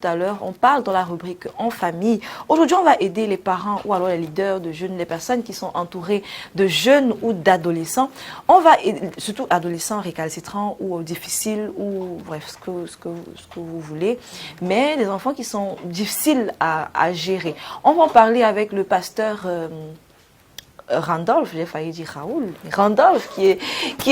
Tout à l'heure, on parle dans la rubrique en famille. Aujourd'hui, on va aider les parents ou alors les leaders de jeunes, les personnes qui sont entourées de jeunes ou d'adolescents. On va aider, surtout adolescents récalcitrants ou difficiles ou bref, ce que vous voulez. Mais des enfants qui sont difficiles à gérer. On va en parler avec le pasteur Randolph, j'ai failli dire Raoul. Randolph qui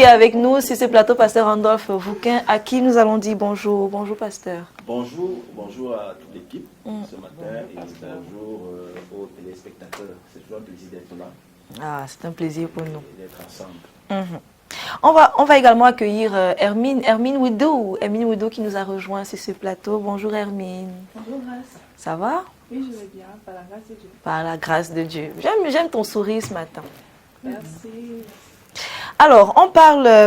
est avec nous sur ce plateau, pasteur Randolph Vouquin, à qui nous allons dire bonjour. Bonjour pasteur. Bonjour à toute l'équipe ce matin et bonjour aux téléspectateurs. C'est toujours un plaisir d'être là. Ah, c'est un plaisir pour nous. D'être ensemble. On va également accueillir Hermine Wido qui nous a rejoint sur ce plateau. Bonjour Hermine. Bonjour Grace. Ça va? Oui, je vais bien, par la grâce de Dieu. Par la grâce de Dieu. J'aime ton sourire ce matin. Merci. Alors,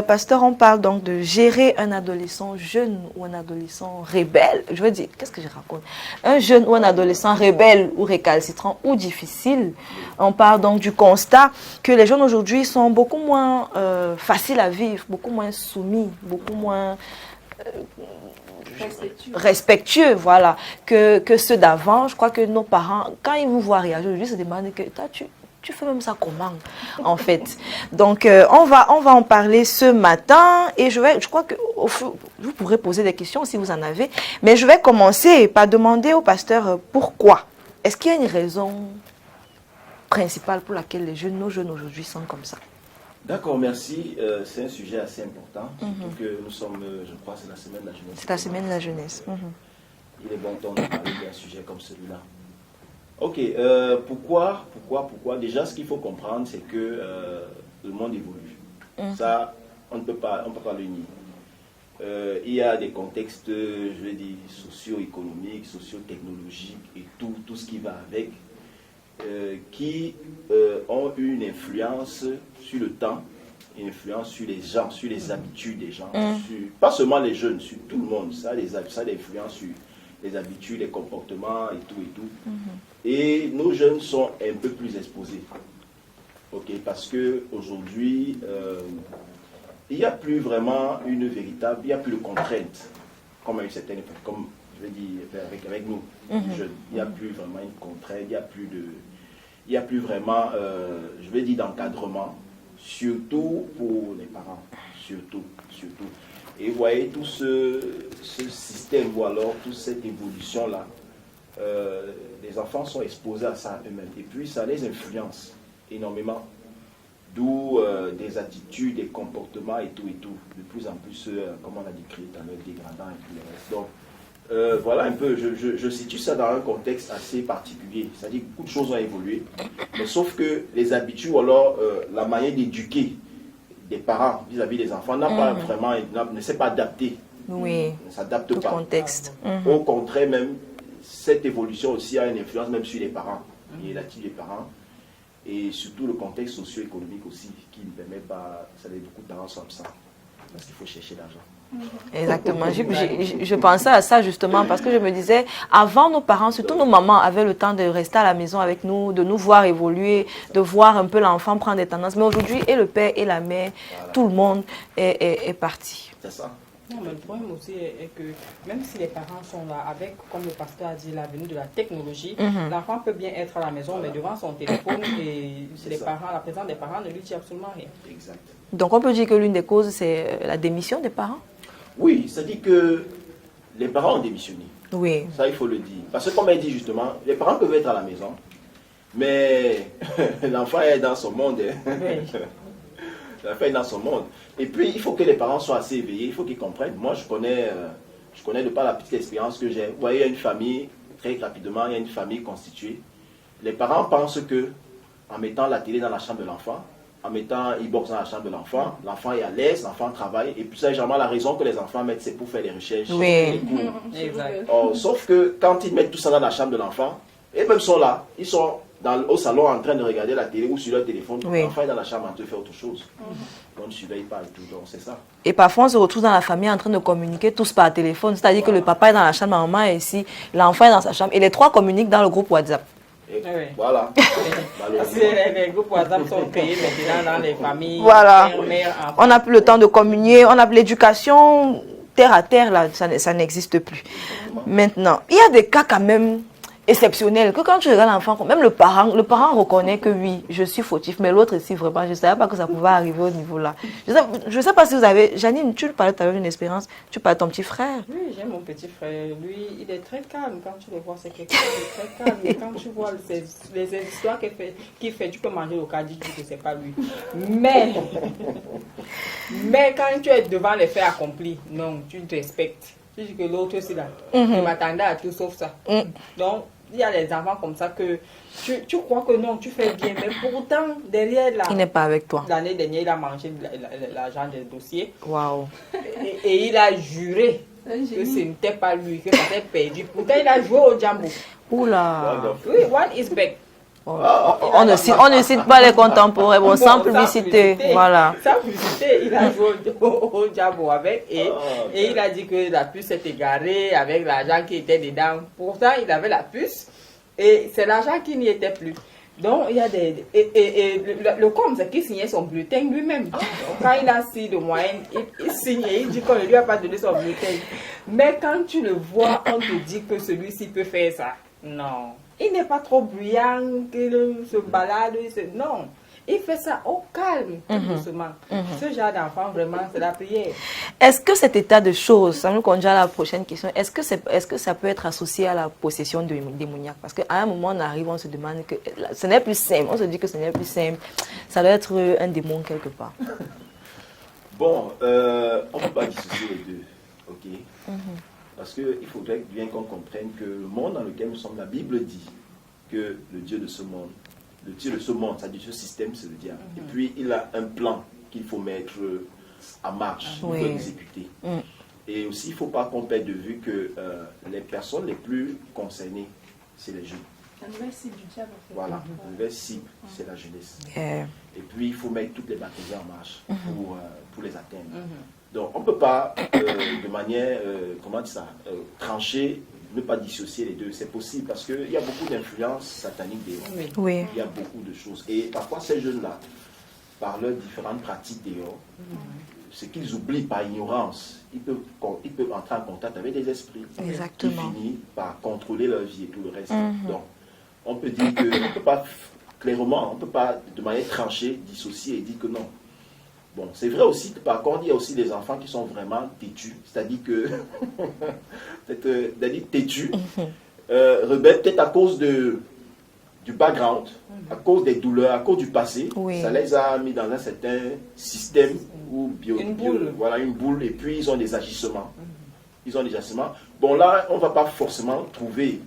pasteur, on parle donc de gérer un adolescent jeune ou un adolescent rebelle. Je veux dire, qu'est-ce que je raconte? Un jeune ou un adolescent rebelle ou récalcitrant ou difficile. On parle donc du constat que les jeunes aujourd'hui sont beaucoup moins faciles à vivre, beaucoup moins soumis, beaucoup moins respectueux, voilà, que ceux d'avant. Je crois que nos parents, quand ils vous voient réagir aujourd'hui, se demandent que tu fais même ça comment, en fait. Donc, on va en parler ce matin et je crois que vous pourrez poser des questions si vous en avez, mais je vais commencer par demander au pasteur pourquoi. Est-ce qu'il y a une raison principale pour laquelle nos jeunes aujourd'hui sont comme ça? D'accord, merci. C'est un sujet assez important, surtout que nous sommes, je crois, c'est la semaine de la jeunesse. C'est la semaine de la jeunesse. Il est bon temps de parler d'un sujet comme celui-là. Ok, pourquoi? Déjà, ce qu'il faut comprendre, c'est que le monde évolue. Ça, on ne peut pas le nier. Il y a des contextes, je vais dire, socio-économiques, socio-technologiques et tout ce qui va avec, qui ont une influence sur le temps, une influence sur les gens, sur les habitudes des gens, pas seulement les jeunes, sur tout le monde. Ça a des influences sur les habitudes, les comportements et tout. Et nos jeunes sont un peu plus exposés. Ok, parce qu'aujourd'hui, il n'y a plus vraiment il n'y a plus de contraintes, comme à une certaine époque, comme je vais dire avec nous, les jeunes. Il n'y a plus vraiment une contrainte, il n'y a plus vraiment, je vais dire, d'encadrement, surtout pour les parents, surtout. Et vous voyez, tout ce système, ou alors toute cette évolution-là, les enfants sont exposés à ça eux-mêmes. Et puis, ça les influence énormément. D'où des attitudes, des comportements et tout. De plus en plus, comme on a décrit tout à l'heure, dégradants et tout le reste. Donc, voilà un peu, je situe ça dans un contexte assez particulier. C'est-à-dire que beaucoup de choses ont évolué. Mais sauf que les habitudes, ou alors la manière d'éduquer des parents vis-à-vis des enfants ne s'est pas adapté. Oui, ne s'adapte pas. Contexte. Au contraire, même, cette évolution aussi a une influence même sur les parents, et l'attitude des parents, et surtout le contexte socio-économique aussi, qui ne permet pas, ça veut dire beaucoup de parents sont absents, parce qu'il faut chercher l'argent. Exactement. Je pensais à ça justement parce que je me disais, avant nos parents, surtout nos mamans, avaient le temps de rester à la maison avec nous, de nous voir évoluer, de voir un peu l'enfant prendre des tendances. Mais aujourd'hui, et le père et la mère, voilà, tout le monde est parti. C'est ça. Non, mais le problème aussi est que même si les parents sont là avec, comme le pasteur a dit, l'avenue de la technologie, l'enfant peut bien être à la maison, mais devant son téléphone, et la présence des parents ne lui dit absolument rien. Exact. Donc on peut dire que l'une des causes, c'est la démission des parents? Oui, ça dit que les parents ont démissionné. Oui. Ça, il faut le dire. Parce que comme elle dit justement, les parents peuvent être à la maison, mais l'enfant est dans son monde. Oui. L'enfant est dans son monde. Et puis, il faut que les parents soient assez éveillés, il faut qu'ils comprennent. Moi, je connais de par la petite expérience que j'ai. Vous voyez, il y a une famille, très rapidement, il y a une famille constituée. Les parents pensent que, en mettant la télé dans la chambre de l'enfant, en mettant e-box dans la chambre de l'enfant est à l'aise, l'enfant travaille, et puis ça, généralement, la raison que les enfants mettent, c'est pour faire les recherches. Oui. Les cours. Exact. Oh, sauf que quand ils mettent tout ça dans la chambre de l'enfant, et même sont là, ils sont au salon en train de regarder la télé ou sur leur téléphone, oui, l'enfant est dans la chambre en train de faire autre chose. On ne surveille pas et tout, donc c'est ça. Et parfois, on se retrouve dans la famille en train de communiquer tous par téléphone, c'est-à-dire que le papa est dans la chambre, la maman est ici, l'enfant est dans sa chambre, et les trois communiquent dans le groupe WhatsApp. Et Oui. voilà. Parce que les groupes WhatsApp sont créés maintenant dans les familles. Voilà. Mère, enfant. On n'a plus le temps de communier, on a l'éducation terre à terre, là, ça n'existe plus. Maintenant, il y a des cas quand même exceptionnels, que quand tu regardes l'enfant, même le parent reconnaît que oui, je suis fautif, mais l'autre ici, vraiment, je ne savais pas que ça pouvait arriver au niveau là. Je ne sais pas si vous avez, Janine, tu parlais tout à l'heure d'une expérience, tu parles de ton petit frère. Oui, j'ai mon petit frère. Lui, il est très calme. Quand tu le vois, c'est quelqu'un de très calme. Et quand tu vois les histoires qu'il fait, tu peux manger au caddie, tu dis que c'est pas lui. Mais quand tu es devant les faits accomplis, non, tu te respectes. Tu dis que l'autre aussi là, je m'attendais à tout sauf ça. Donc, il y a des enfants comme ça que tu crois que non, tu fais bien, mais pourtant, derrière là, Il n'est pas avec toi. l'année dernière, il a mangé l'argent des dossiers. Waouh. Et il a juré que ce n'était pas lui, que c'était perdu. Pourtant, il a joué au jambo. Oula. Oui, one is back. On ne cite pas les contemporains, bon, sans publicité. Voilà. Sans publicité, il a joué au jambo avec et il a dit que la puce s'est égarée avec l'argent qui était dedans. Pourtant, il avait la puce et c'est l'argent qui n'y était plus. Donc, il y a des... Et le com, c'est qu'il signait son bulletin lui-même. Quand il a 6 de moyenne, il signe et il dit qu'on ne lui a pas donné son bulletin. Mais quand tu le vois, on te dit que celui-ci peut faire ça. Non. Il n'est pas trop bruyant, qu'il se balade. Non. Il fait ça au calme, tout doucement. Ce genre d'enfant, vraiment, c'est la prière. Est-ce que cet état de choses, ça nous conduit à la prochaine question, est-ce que ça peut être associé à la possession démoniaque? Parce qu'à un moment, on arrive, on se demande que ce n'est plus simple, on se dit que ce n'est plus simple. Ça doit être un démon quelque part. Bon, on ne peut pas dissocier les deux, ok? Parce qu'il faudrait bien qu'on comprenne que le monde dans lequel nous sommes, la Bible dit que le Dieu de ce monde, c'est-à-dire ce système, c'est le diable. Et puis, il a un plan qu'il faut mettre en marche, qu'il faut exécuter. Et aussi, il ne faut pas qu'on perde de vue que les personnes les plus concernées, c'est les jeunes. La nouvelle cible du diable, en fait. Voilà, la nouvelle cible, c'est la jeunesse. Yeah. Et puis, il faut mettre toutes les batteries en marche pour les atteindre. Donc, on ne peut pas, de manière, tranchée, ne pas dissocier les deux. C'est possible parce qu'il y a beaucoup d'influences sataniques dehors. Oui. Il y a beaucoup de choses. Et parfois, ces jeunes-là, par leurs différentes pratiques dehors, ce qu'ils oublient par ignorance, ils peuvent entrer en contact avec des esprits Exactement. qui finissent par contrôler leur vie et tout le reste. Donc, on peut dire qu'on ne peut pas, clairement, on ne peut pas, de manière tranchée, dissocier et dire que non. Bon, c'est vrai aussi que par contre, il y a aussi des enfants qui sont vraiment têtus, c'est-à-dire que, têtus, rebelles, peut-être à cause du background, à cause des douleurs, à cause du passé, ça les a mis dans un certain système ou une boule, et puis ils ont des agissements. Bon, là, on ne va pas forcément trouver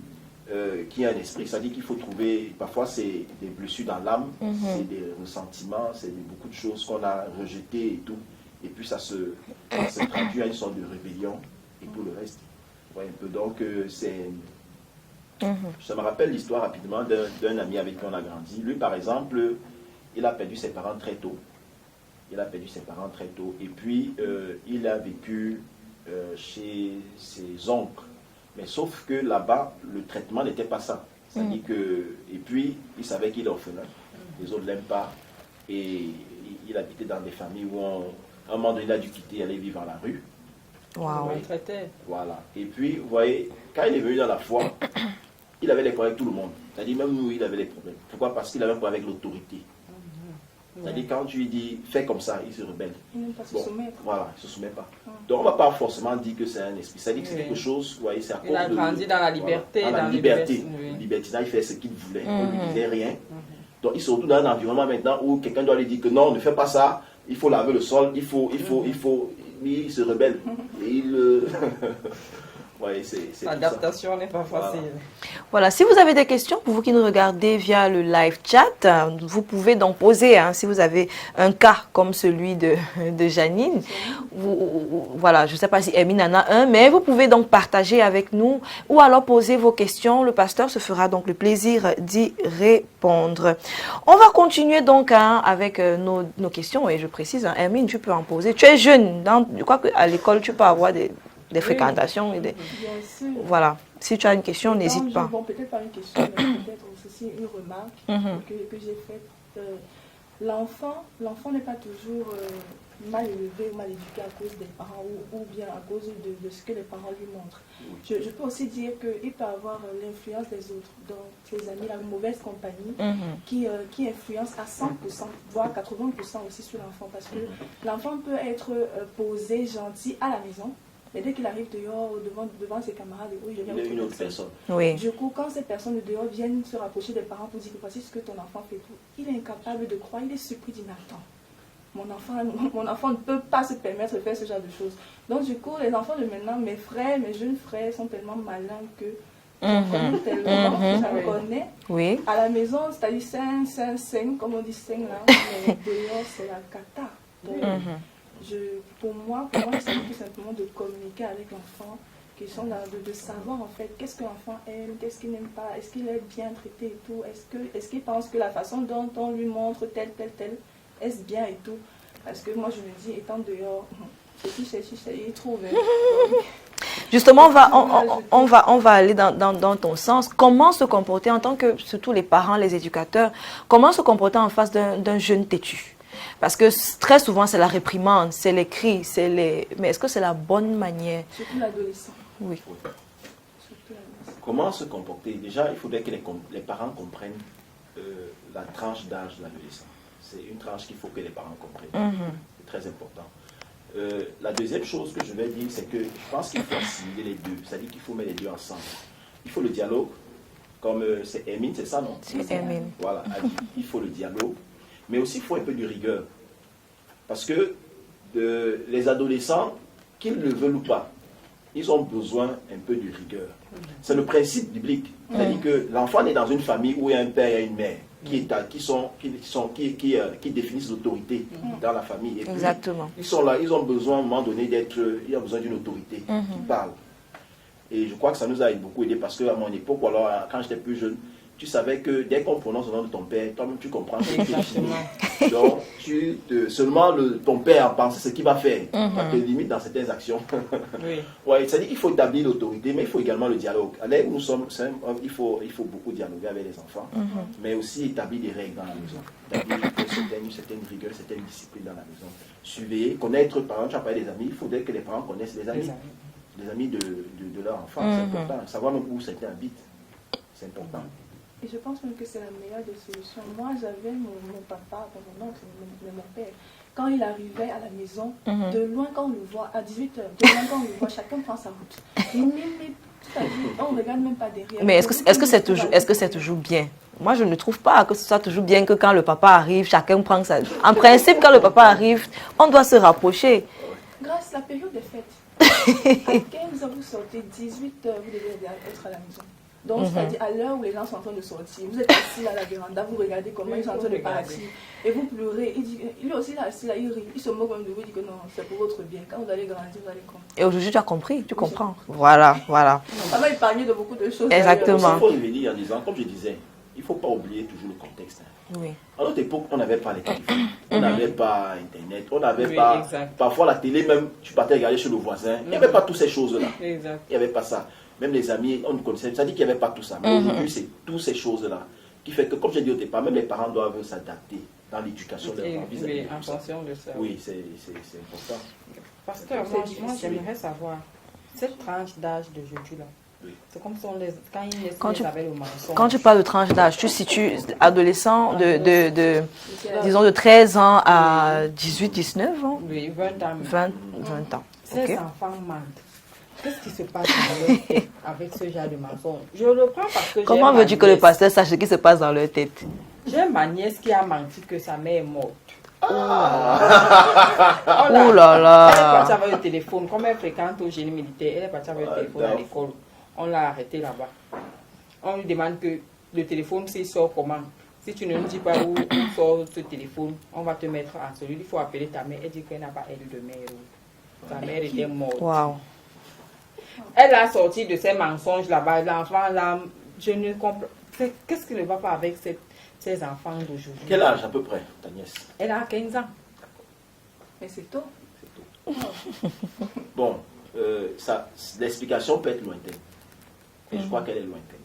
qu'il y a un esprit, c'est-à-dire qu'il faut trouver, parfois c'est des blessures dans l'âme, c'est des ressentiments, c'est beaucoup de choses qu'on a rejetées et tout, et puis ça se traduit à une sorte de rébellion et tout le reste. Ouais, un peu. Donc ça me rappelle l'histoire rapidement d'un ami avec qui on a grandi. Lui, par exemple, il a perdu ses parents très tôt. Et puis il a vécu chez ses oncles. Mais sauf que là-bas, le traitement n'était pas ça. C'est-à-dire que... Et puis, il savait qu'il est orphelin. Les autres ne l'aiment pas. Et il habitait dans des familles où, à un moment donné, il a dû quitter, aller vivre à la rue. Wow. Voilà. Et puis, vous voyez, quand il est venu dans la foi, il avait les problèmes avec tout le monde. C'est-à-dire, même nous, il avait des problèmes. Pourquoi? Parce qu'il avait un problème avec l'autorité. C'est-à-dire, quand tu lui dis, fais comme ça, il se rebelle. Il n'aime pas se soumettre. Voilà, il ne se soumet pas. Donc, on ne va pas forcément dire que c'est un esprit. C'est-à-dire que c'est quelque chose, vous voyez, c'est à cause de... Il a grandi dans la liberté. Voilà, dans la liberté. Le libertinage, il fait ce qu'il voulait. On ne lui disait rien. Donc, il se retrouve dans un environnement maintenant où quelqu'un doit lui dire que non, ne fais pas ça, il faut laver le sol, il faut... Il se rebelle. Et il... Ouais, l'adaptation n'est pas facile. Voilà, si vous avez des questions, pour vous qui nous regardez via le live chat, vous pouvez donc poser, si vous avez un cas comme celui de Janine. Voilà, je ne sais pas si Hermine en a un, mais vous pouvez donc partager avec nous ou alors poser vos questions. Le pasteur se fera donc le plaisir d'y répondre. On va continuer donc avec nos questions, et je précise, Hermine, tu peux en poser. Tu es jeune, je crois qu'à l'école, tu peux avoir des fréquentations. Et des... Voilà. Si tu as une question, n'hésite pas. Bon, peut-être pas une question, mais peut-être aussi une remarque que j'ai faite. L'enfant n'est pas toujours mal élevé ou mal éduqué à cause des parents ou bien à cause de ce que les parents lui montrent. Je peux aussi dire qu'il peut avoir l'influence des autres, donc ses amis, la mauvaise compagnie, qui influence à 100%, voire 80% aussi sur l'enfant, parce que l'enfant peut être posé, gentil à la maison, mais dès qu'il arrive dehors, devant ses camarades, oui, je viens Il est une autre personne. Oui. Du coup, quand ces personnes de dehors viennent se rapprocher des parents pour dire que voici ce que ton enfant fait, tout, il est incapable de croire, il est surpris, il dit mais attends, mon enfant ne peut pas se permettre de faire ce genre de choses. Donc du coup, les enfants de maintenant, mes frères, mes jeunes frères sont tellement malins que tellement j'en connais. Oui. À la maison, c'est-à-dire 5, comme on dit 5 là, mais dehors c'est la cata. Donc, pour moi, il s'agit tout simplement de communiquer avec l'enfant, question de savoir en fait qu'est-ce que l'enfant aime, qu'est-ce qu'il n'aime pas, est-ce qu'il est bien traité et tout, est-ce qu'il pense que la façon dont on lui montre tel, est-ce bien et tout. Parce que moi je me dis, étant dehors, il trouve. Justement, on va aller dans ton sens. Comment se comporter en tant que, surtout les parents, les éducateurs, comment se comporter en face d'un jeune têtu? Parce que très souvent, c'est la réprimande, c'est les cris, mais est-ce que c'est la bonne manière? Surtout l'adolescent. Oui. Comment se comporter? Déjà, il faudrait que les parents comprennent la tranche d'âge de l'adolescent. C'est une tranche qu'il faut que les parents comprennent. C'est très important. La deuxième chose que je vais dire, c'est que je pense qu'il faut assimiler les deux. C'est-à-dire qu'il faut mettre les deux ensemble. Il faut le dialogue, comme c'est Hermine, c'est ça, non? C'est Hermine. Voilà, il faut le dialogue. Mais aussi, il faut un peu de rigueur. Parce que les adolescents, qu'ils le veulent ou pas, ils ont besoin un peu de rigueur. C'est le principe biblique. C'est-à-dire que l'enfant est dans une famille où il y a un père et une mère qui définissent l'autorité dans la famille. Et puis, exactement. Ils sont là, ils ont besoin à un moment donné il y a besoin d'une autorité qui parle. Et je crois que ça nous a beaucoup aidé parce qu'à mon époque, ou alors quand j'étais plus jeune, tu savais que dès qu'on prononce le nom de ton père, toi-même tu comprends que c'est fini. Donc, seulement ton père pense ce qu'il va faire. Ça te limite dans certaines actions. Ouais, c'est-à-dire qu'il faut établir l'autorité, mais il faut également le dialogue. À l'heure où nous sommes, il faut beaucoup dialoguer avec les enfants, mais aussi établir des règles dans la maison. Établir une certaine rigueur, une certaine discipline dans la maison. Surveiller, connaître, par exemple, tu as parlé des amis, il faudrait que les parents connaissent les amis de leur enfant. C'est important. Savoir même où certains habitent. C'est important. Et je pense même que c'est la meilleure des solutions. Moi, j'avais mon papa, mon oncle, mon père. Quand il arrivait à la maison, de loin, quand on le voit, à 18h, de loin, quand on le voit, chacun prend sa route. On ne regarde même pas derrière. Mais est-ce que c'est toujours bien? Moi, je ne trouve pas que ce soit toujours bien que quand le papa arrive, chacun prend sa... En principe, quand le papa arrive, on doit se rapprocher. Grâce à la période des fêtes. À 15h, vous sortez, 18h, vous devez être à la maison. Donc, c'est-à-dire à l'heure où les gens sont en train de sortir, vous êtes assis à la véranda, vous regardez comment ils sont en train de partir, et vous pleurez. Lui aussi, il est assis là, il rit, il se moque de vous, il dit que non, c'est pour votre bien. Quand vous allez grandir, vous allez comprendre. Et aujourd'hui, tu as compris, tu comprends. Voilà. Ça va épargner de beaucoup de choses. Exactement. Il faut revenir en disant, comme je disais, il ne faut pas oublier toujours le contexte. Oui. À notre époque, on n'avait pas les téléphones, on n'avait pas Internet, on n'avait pas... Exact. Parfois, la télé, même, tu partais regarder chez le voisin, il n'y avait pas toutes ces choses-là. Exact. Il n'y avait pas ça. Même les amis, on ne connaissait, ça dit qu'il n'y avait pas tout ça. Mais aujourd'hui, c'est toutes ces choses-là qui fait que, comme j'ai dit au départ, même les parents doivent s'adapter dans l'éducation de leurs enfants. Oui, en fonction de ça. Oui, c'est important. Pasteur, moi j'aimerais savoir, cette tranche d'âge de Jojo là, c'est comme si quand il naissait, avait le mensonge. Quand tu parles de tranche d'âge, tu situes adolescent disons de 13 ans à 18, 19 ans? Oui, 20 ans. 20 ans. Ces Okay. enfants mentent. Qu'est-ce qui se passe dans leur tête avec ce genre de mensonge? Je le prends parce que Comment veux-tu que le pasteur sache ce qui se passe dans leur tête? J'ai ma nièce qui a menti que sa mère est morte. Oh là là. Elle est partie avec le téléphone. Comme elle fréquente au génie militaire, elle est partie avec le téléphone à l'école. On l'a arrêtée là-bas. On lui demande que le téléphone, s'il sort comment? Si tu ne nous dis pas où sort ce téléphone, on va te mettre en celui. Il faut appeler ta mère. Elle dit qu'elle n'a pas elle de mère. Sa mère était morte. Wow. Elle a sorti de ses mensonges là-bas. L'enfant là, je ne comprends. Qu'est-ce qui ne va pas avec ces enfants d'aujourd'hui? Quel âge à peu près, ta nièce? Elle a 15 ans. Mais c'est tôt. Bon, l'explication peut être lointaine. Et je crois qu'elle est lointaine.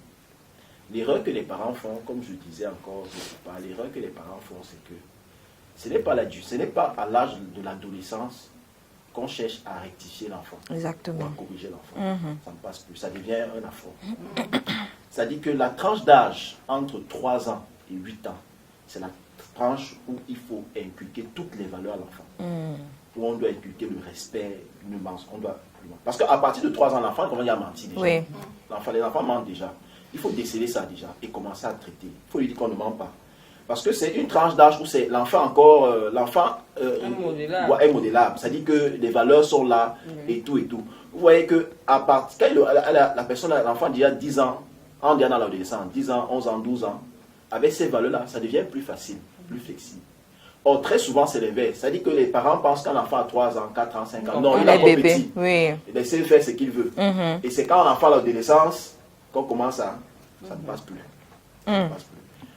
L'erreur que les parents font, comme je disais encore, l'erreur que les parents font, c'est que Ce n'est pas à l'âge de l'adolescence qu'on cherche à rectifier l'enfant. Exactement. Ou à corriger l'enfant. Ça ne passe plus. Ça devient un affront. Ça dit que la tranche d'âge entre 3 ans et 8 ans, c'est la tranche où il faut inculquer toutes les valeurs à l'enfant. Où on doit inculquer le respect, parce qu'à partir de 3 ans, l'enfant commence à mentir déjà. Oui. Les enfants mentent déjà. Il faut déceler ça déjà et commencer à traiter. Il faut lui dire qu'on ne ment pas. Parce que c'est une tranche d'âge où c'est l'enfant encore, est modélable. Ça dit que les valeurs sont là et tout et tout. Vous voyez que à partir, quand la personne, l'enfant déjà 10 ans, on dit dans l'adolescence, 10 ans, 11 ans, 12 ans, avec ces valeurs-là, ça devient plus facile, plus flexible. Or, très souvent, c'est l'inverse. Ça dit que les parents pensent qu'un enfant a 3 ans, 4 ans, 5 ans. Non, il est encore petit. Oui. Il essaie de faire ce qu'il veut. Et c'est quand l'enfant a l'adolescence qu'on commence à... Ça ne passe plus. Ça ne passe plus.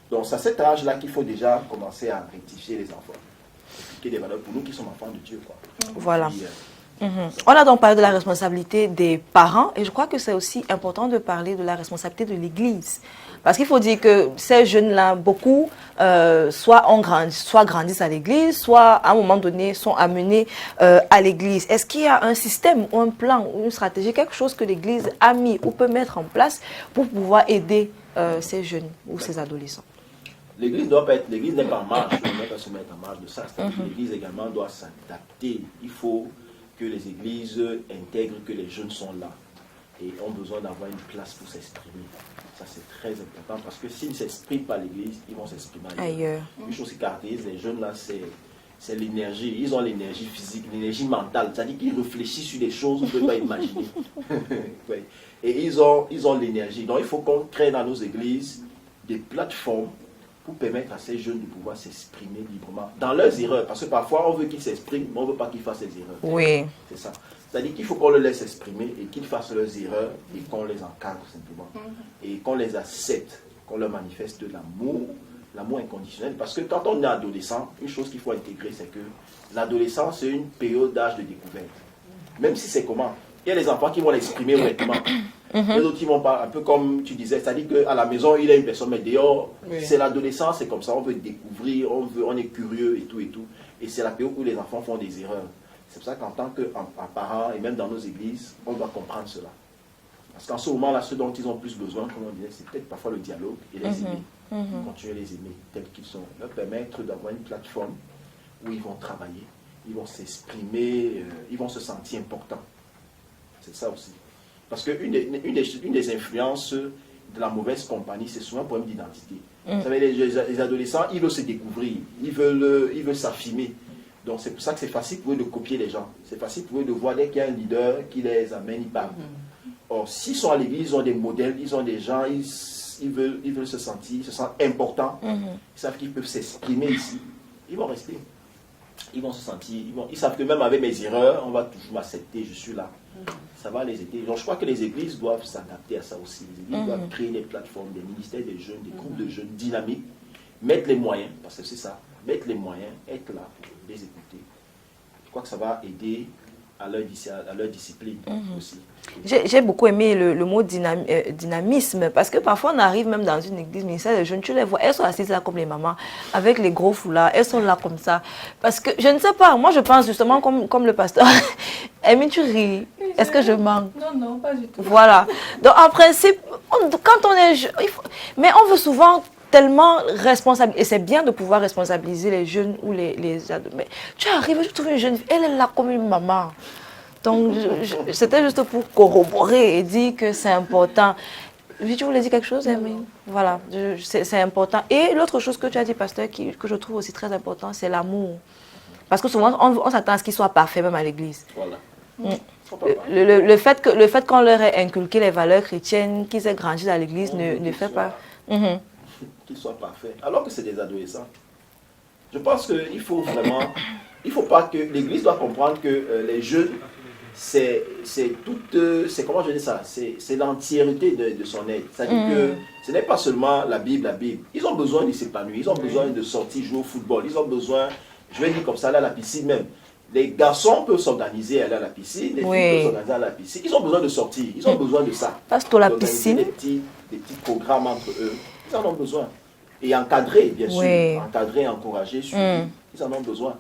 Donc, c'est à cet âge-là qu'il faut déjà commencer à rectifier les enfants. Expliquer des valeurs pour nous qui sommes enfants de Dieu, quoi. Voilà. Puis, On a donc parlé de la responsabilité des parents et je crois que c'est aussi important de parler de la responsabilité de l'Église. Parce qu'il faut dire que ces jeunes-là, beaucoup, soit grandissent à l'Église, soit à un moment donné sont amenés à l'Église. Est-ce qu'il y a un système ou un plan ou une stratégie, quelque chose que l'Église a mis ou peut mettre en place pour pouvoir aider ces jeunes ou ces adolescents? L'Église n'est pas en marche, on ne doit pas se mettre en marche de ça. L'Église également doit s'adapter. Il faut que les églises intègrent que les jeunes sont là et ont besoin d'avoir une place pour s'exprimer. Ça, c'est très important parce que s'ils ne s'expriment pas à l'Église, ils vont s'exprimer ailleurs. Une chose qui caractérise les jeunes là, c'est l'énergie. Ils ont l'énergie physique, l'énergie mentale. C'est-à-dire qu'ils réfléchissent sur des choses qu'on ne peut pas imaginer. Ouais. Et ils ont l'énergie. Donc, il faut qu'on crée dans nos églises des plateformes pour permettre à ces jeunes de pouvoir s'exprimer librement dans leurs erreurs. Parce que parfois, on veut qu'ils s'expriment, mais on ne veut pas qu'ils fassent des erreurs. Oui. C'est ça. C'est-à-dire qu'il faut qu'on les laisse exprimer et qu'ils fassent leurs erreurs et qu'on les encadre simplement. Et qu'on les accepte, qu'on leur manifeste de l'amour inconditionnel. Parce que quand on est adolescent, une chose qu'il faut intégrer, c'est que l'adolescence, c'est une période d'âge de découverte. Même si c'est comment. Il y a les enfants qui vont l'exprimer honnêtement. Les autres, ils vont pas, un peu comme tu disais, c'est-à-dire qu'à la maison, il y a une personne, mais dehors, c'est l'adolescence, c'est comme ça, on veut découvrir, on est curieux et tout et tout. Et c'est la période où les enfants font des erreurs. C'est pour ça qu'en tant que parents, et même dans nos églises, on doit comprendre cela. Parce qu'en ce moment-là, ce dont ils ont plus besoin, comme on disait, c'est peut-être parfois le dialogue et les aimer. Continuer à les aimer tels qu'ils sont. Leur permettre d'avoir une plateforme où ils vont travailler, ils vont s'exprimer, ils vont se sentir importants. C'est ça aussi. Parce qu'une des influences de la mauvaise compagnie, c'est souvent un problème d'identité. Vous savez, les adolescents, ils veulent se découvrir, ils veulent s'affirmer. Donc c'est pour ça que c'est facile pour eux de copier les gens. C'est facile pour eux de voir dès qu'il y a un leader qui les amène, ils parlent. Or, s'ils sont à l'église, ils ont des modèles, ils ont des gens, ils veulent se sentir, ils se sentent importants. Ils savent qu'ils peuvent s'exprimer ici. Ils vont rester. Ils vont se sentir, ils savent que même avec mes erreurs, on va toujours m'accepter, je suis là. Ça va les aider. Donc je crois que les églises doivent s'adapter à ça aussi. Les églises doivent créer des plateformes, des ministères des jeunes, des groupes de jeunes dynamiques, mettre les moyens, parce que c'est ça, mettre les moyens, être là pour les écouter. Je crois que ça va aider à leur discipline aussi. J'ai beaucoup aimé le mot dynamisme, parce que parfois on arrive même dans une église ministère des jeunes, tu les vois, elles sont assises là comme les mamans, avec les gros foulards, elles sont là comme ça. Parce que, je ne sais pas, moi je pense justement comme le pasteur. Amy, tu ris. Est-ce que je manque? Non, pas du tout. Voilà. Donc en principe, quand on est jeune, mais on veut souvent tellement responsabiliser, et c'est bien de pouvoir responsabiliser les jeunes ou les ados. Mais tu arrives, tu trouves une jeune fille, elle est là comme une maman. Donc c'était juste pour corroborer et dire que c'est important. Tu voulais dire quelque chose, Amy? Voilà, c'est important. Et l'autre chose que tu as dit, pasteur, que je trouve aussi très important, c'est l'amour. Parce que souvent, on s'attend à ce qu'ils soient parfaits même à l'église. Voilà. Le fait qu'on leur ait inculqué les valeurs chrétiennes, qu'ils aient grandi dans l'église, ne fait pas... Qu'ils soient parfaits, alors que c'est des adolescents. Je pense qu'il faut vraiment... Il ne faut pas que... L'église doit comprendre que les jeunes, c'est comment je dis ça? C'est l'entièreté de son être. C'est-à-dire que ce n'est pas seulement la Bible. Ils ont besoin de s'épanouir, ils ont besoin de sortir jouer au football, ils ont besoin, je vais dire comme ça, aller à la piscine même. Les garçons peuvent s'organiser, aller à la piscine, les filles peuvent s'organiser à la piscine. Ils ont besoin de sortir, ils ont besoin de ça. Passe-toi la piscine. Des petits programmes entre eux, ils en ont besoin. Et encadrer, bien sûr. Encadrer, encourager, suivre. Ils en ont besoin.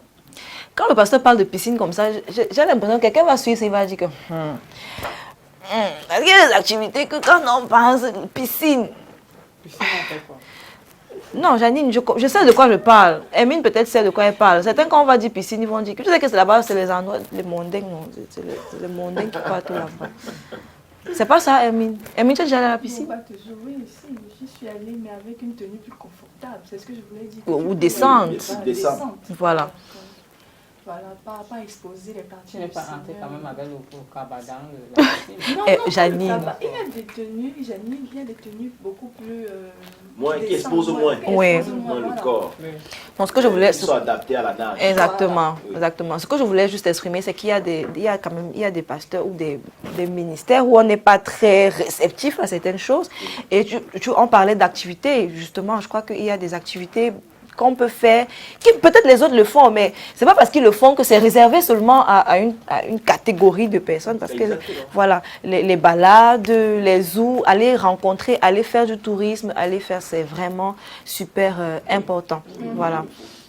Quand le pasteur parle de piscine comme ça, j'ai l'impression que quelqu'un va suivre et va dire que... Parce qu'il y a des activités que quand on pense piscine... Piscine, on fait quoi? Non, Janine, je sais de quoi je parle. Hermine peut-être sait de quoi elle parle. Certains, quand on va dire piscine, ils vont dire que tu sais que c'est là-bas, c'est les endroits, les mondains, non. C'est les mondains qui partent là-bas. C'est pas ça, Hermine. Hermine, tu es déjà allée à la piscine? Pas toujours, oui, ici. Je suis allée, mais avec une tenue plus confortable. C'est ce que je voulais dire. Ou descente. Descente. Voilà. Voilà, pas exposer les parties. Tu n'es pas du rentrée Seigneur. quand même avec le cabadan, la piscine. Non, Eh, non, Janine. ça va. Il y a des tenues, Janine, il y a des tenues beaucoup plus... Moins, qui décentes, exposent moins. qui Oui. exposent Moins le voilà. corps. Oui. Donc, ce que je voulais... Ils sont adaptés à la nage. Exactement, Voilà. exactement. Ce que je voulais juste exprimer, c'est qu'il y a quand même, il y a des pasteurs ou des ministères où on n'est pas très réceptif à certaines choses. Et on parlait d'activités, justement. Je crois qu'il y a des activités qu'on peut faire, qui peut-être les autres le font, mais c'est pas parce qu'ils le font que c'est réservé seulement à une catégorie de personnes. Parce que, Exactement. voilà, les balades, les zoos, aller rencontrer, aller faire du tourisme, aller faire, c'est vraiment super important. Voilà.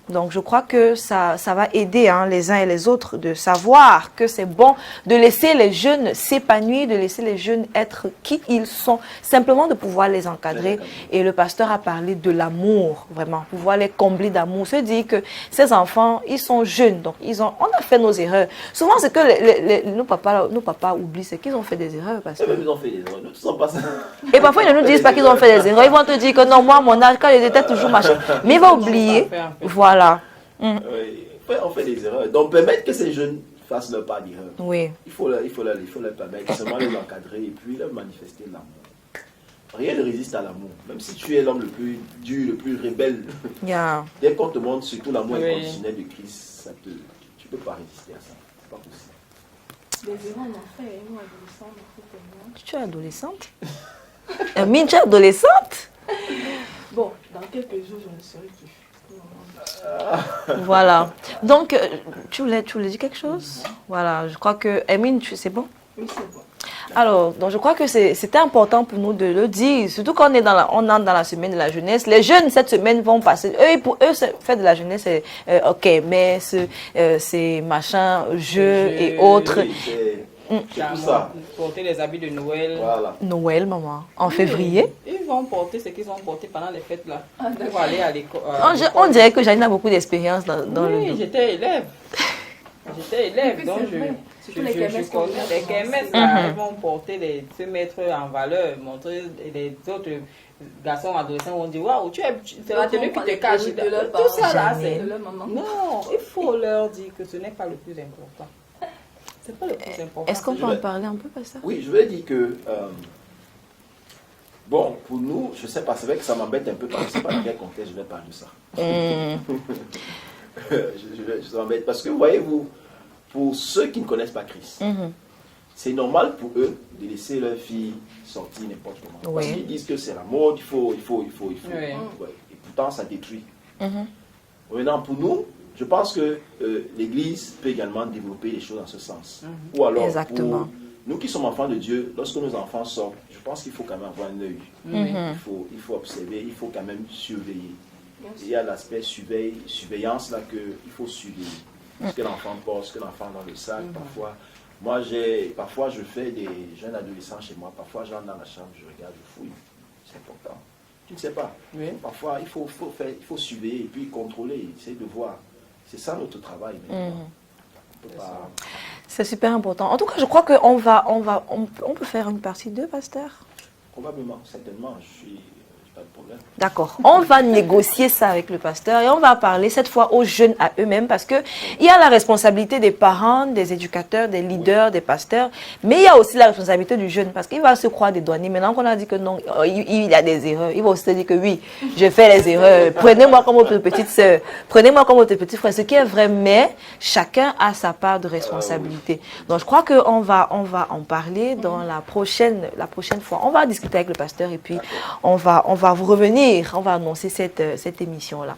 Donc, je crois que ça va aider les uns et les autres de savoir que c'est bon de laisser les jeunes s'épanouir, de laisser les jeunes être qui ils sont, simplement de pouvoir les encadrer. Et le pasteur a parlé de l'amour, vraiment, pouvoir les combler d'amour. Se dire que ces enfants, ils sont jeunes, donc on a fait nos erreurs. Souvent, ce que nos papas oublient, c'est qu'ils ont fait des erreurs. Parce que... Eux-mêmes, ils ont fait des erreurs. Nous, ne sommes pas ça. Et parfois, ils ne nous disent pas qu'ils ont fait des erreurs. Ils vont te dire que non, moi, mon âge, quand il était toujours machin. Mais il va oublier. Voilà. Oui, on fait des erreurs. Donc, permettre que ces jeunes fassent leur part d'erreur. Oui. Il faut leur permettre, seulement les encadrer et puis leur manifester l'amour. Rien ne résiste à l'amour. Même si tu es l'homme le plus dur, le plus rebelle, Yeah. dès qu'on te montre surtout l'amour Oui. inconditionnel de Christ, tu ne peux pas résister à ça. C'est pas possible. Les erreurs, on en fait. Nous, adolescents, on en fait tellement. Tu es adolescente? Hermine, tu es adolescente? Bon, dans quelques jours, je ne serai plus. Voilà. Donc, tu voulais dire quelque chose? Voilà, je crois que... Hermine, c'est bon? Oui, c'est bon. Alors, donc je crois que c'était important pour nous de le dire, surtout quand on entre dans la semaine de la jeunesse. Les jeunes, cette semaine, vont passer... Pour eux, faire de la jeunesse, c'est OK, mais c'est machin, jeux et autres. Oui, c'est tout ça. Porter les habits de Noël. Voilà. Noël, maman, en Oui, février. Ils vont porter ce qu'ils ont porté pendant les fêtes là. Pour aller à l'école. On dirait que Janine a beaucoup d'expérience dans Oui, le... j'étais élève. J'étais élève, Oui, donc c'est vrai. Surtout les je kermesses qu'on connais. a Les commencé. kermesses, là, ils vont porter, se mettre en valeur, montrer les autres garçons adolescents vont dire waouh, c'est la tenue qui te cache. De leur Tout ça là, Jamais. c'est. De leur maman. Non, il faut leur dire que ce n'est pas le plus important. C'est pas le plus important. Est-ce qu'on peut en parler un peu, pas ça? Oui, je voulais dire que, bon, pour nous, je sais pas, c'est vrai que ça m'embête un peu parce que je sais pas dans quel contexte je vais parler de ça. Je m'embête parce que, voyez-vous, pour ceux qui ne connaissent pas Christ, c'est normal pour eux de laisser leur fille sortir n'importe comment. Parce Oui. qu'ils disent que c'est la mode, il faut. Oui. Ouais. Et pourtant, ça détruit. Maintenant, pour nous, je pense que l'Église peut également développer les choses dans ce sens. Ou alors, Exactement. pour nous qui sommes enfants de Dieu, lorsque nos enfants sortent, je pense qu'il faut quand même avoir un œil. Il faut observer, il faut quand même surveiller. Il y a l'aspect surveillance là qu'il faut surveiller. Ce que l'enfant porte, ce que l'enfant a dans le sac, parfois. Parfois je fais des jeunes adolescents chez moi, parfois j'entre dans la chambre, je regarde, je fouille. C'est important. Tu ne sais pas. Oui. Parfois il faut surveiller et puis contrôler, essayer de voir. C'est ça notre travail maintenant. On peut pas... C'est super important. En tout cas, je crois qu'on on peut faire une partie 2, pasteur. Probablement, certainement, j'ai pas de problème. D'accord. On va négocier ça avec le pasteur et on va parler cette fois aux jeunes à eux-mêmes parce que il y a la responsabilité des parents, des éducateurs, des leaders, des pasteurs, mais il y a aussi la responsabilité du jeune parce qu'il va se croire dédouané. Maintenant qu'on a dit que non, il y a des erreurs, il va aussi se dire que oui, je fais les erreurs. Prenez-moi comme votre petite sœur, prenez-moi comme votre petit frère, ce qui est vrai, mais chacun a sa part de responsabilité. Donc je crois qu'on va en parler dans la prochaine fois. On va discuter avec le pasteur et puis on va vous revenir, on va annoncer cette émission-là.